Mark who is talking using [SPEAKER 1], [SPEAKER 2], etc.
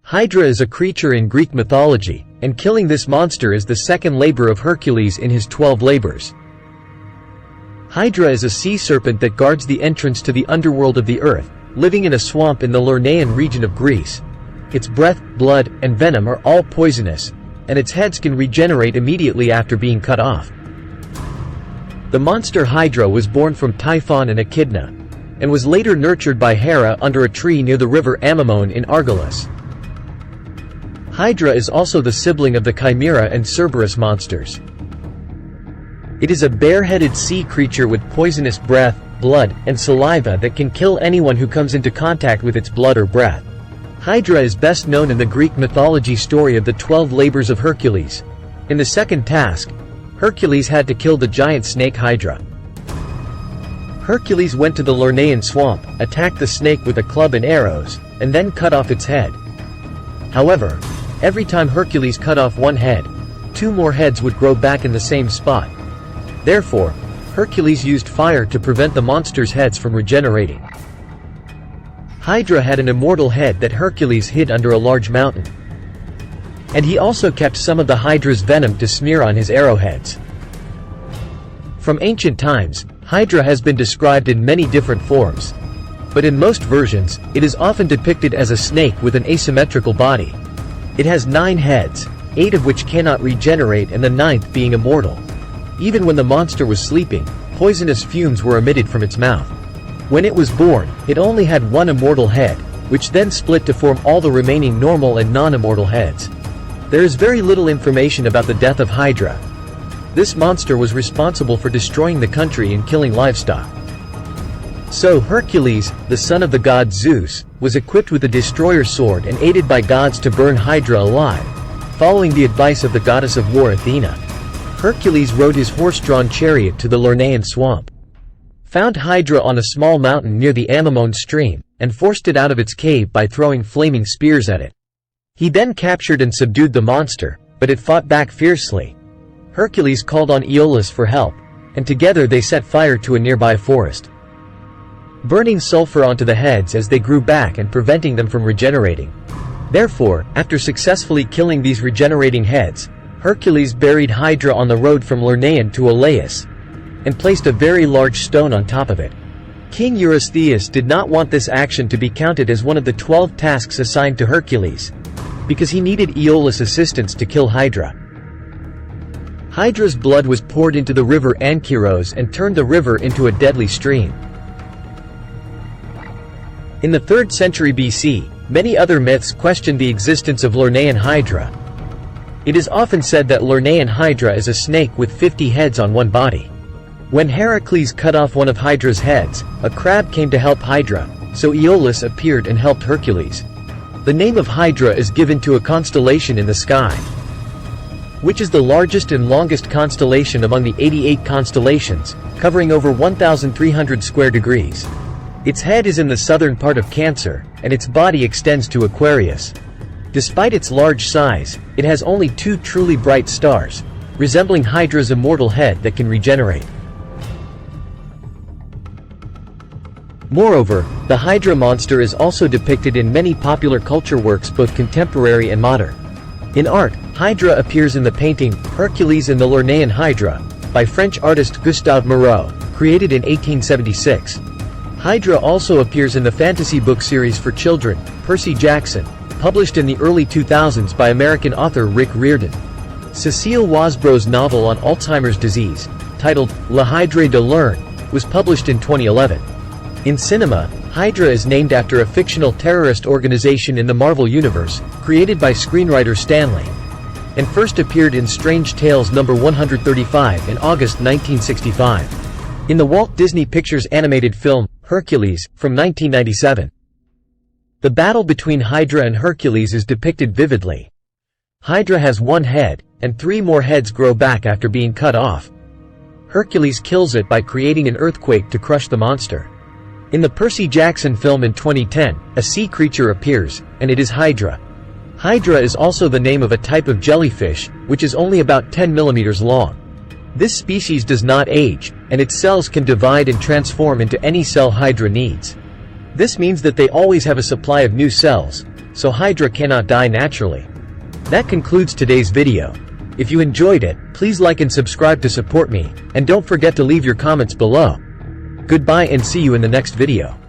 [SPEAKER 1] Hydra is a creature in Greek mythology, and killing this monster is the second labor of Hercules in his 12 labors. Hydra is a sea serpent that guards the entrance to the underworld of the earth, living in a swamp in the Lernaean region of Greece. Its breath, blood, and venom are all poisonous, and its heads can regenerate immediately after being cut off. The monster Hydra was born from Typhon and Echidna, and was later nurtured by Hera under a tree near the river Amymone in Argolis. Hydra is also the sibling of the Chimera and Cerberus monsters. It is a bare-headed sea creature with poisonous breath, blood, and saliva that can kill anyone who comes into contact with its blood or breath. Hydra is best known in the Greek mythology story of the 12 labors of Hercules. In the second task, Hercules had to kill the giant snake Hydra. Hercules went to the Lernaean swamp, attacked the snake with a club and arrows, and then cut off its head. However, every time Hercules cut off one head, 2 more heads would grow back in the same spot. Therefore, Hercules used fire to prevent the monster's heads from regenerating. Hydra had an immortal head that Hercules hid under a large mountain. And he also kept some of the Hydra's venom to smear on his arrowheads. From ancient times, Hydra has been described in many different forms. But in most versions, it is often depicted as a snake with an asymmetrical body. It has 9 heads, 8 of which cannot regenerate and the 9th being immortal. Even when the monster was sleeping, poisonous fumes were emitted from its mouth. When it was born, it only had 1 immortal head, which then split to form all the remaining normal and non-immortal heads. There is very little information about the death of Hydra. This monster was responsible for destroying the country and killing livestock. So Hercules, the son of the god Zeus, was equipped with a destroyer sword and aided by gods to burn Hydra alive. Following the advice of the goddess of war Athena, Hercules rode his horse-drawn chariot to the Lernaean swamp, found Hydra on a small mountain near the Amymone stream, and forced it out of its cave by throwing flaming spears at it. He then captured and subdued the monster, but it fought back fiercely. Hercules called on Aeolus for help, and together they set fire to a nearby forest, burning sulfur onto the heads as they grew back and preventing them from regenerating. Therefore, after successfully killing these regenerating heads, Hercules buried Hydra on the road from Lernaean to Elaeus, and placed a very large stone on top of it. King Eurystheus did not want this action to be counted as one of the 12 tasks assigned to Hercules, because he needed Aeolus' assistance to kill Hydra. Hydra's blood was poured into the river Ankyros and turned the river into a deadly stream. In the 3rd century BC, many other myths questioned the existence of Lernaean Hydra. It is often said that Lernaean Hydra is a snake with 50 heads on one body. When Heracles cut off one of Hydra's heads, a crab came to help Hydra, so Aeolus appeared and helped Hercules. The name of Hydra is given to a constellation in the sky, which is the largest and longest constellation among the 88 constellations, covering over 1,300 square degrees. Its head is in the southern part of Cancer, and its body extends to Aquarius. Despite its large size, it has only 2 truly bright stars, resembling Hydra's immortal head that can regenerate. Moreover, the Hydra monster is also depicted in many popular culture works, both contemporary and modern. In art, Hydra appears in the painting Hercules and the Lernaean Hydra by French artist Gustave Moreau, created in 1876. Hydra also appears in the fantasy book series for children, Percy Jackson, published in the early 2000s by American author Rick Riordan. Cecile Wasbrough's novel on Alzheimer's disease, titled La Hydra de Lerna, was published in 2011. In cinema, Hydra is named after a fictional terrorist organization in the Marvel Universe, created by screenwriter Stan Lee, and first appeared in Strange Tales No. 135 in August 1965. In the Walt Disney Pictures animated film, Hercules, from 1997. The battle between Hydra and Hercules is depicted vividly. Hydra has 1 head, and 3 more heads grow back after being cut off. Hercules kills it by creating an earthquake to crush the monster. In the Percy Jackson film in 2010, a sea creature appears, and it is Hydra. Hydra is also the name of a type of jellyfish, which is only about 10 millimeters long. This species does not age, and its cells can divide and transform into any cell Hydra needs. This means that they always have a supply of new cells, so Hydra cannot die naturally. That concludes today's video. If you enjoyed it, please like and subscribe to support me, and don't forget to leave your comments below. Goodbye and see you in the next video.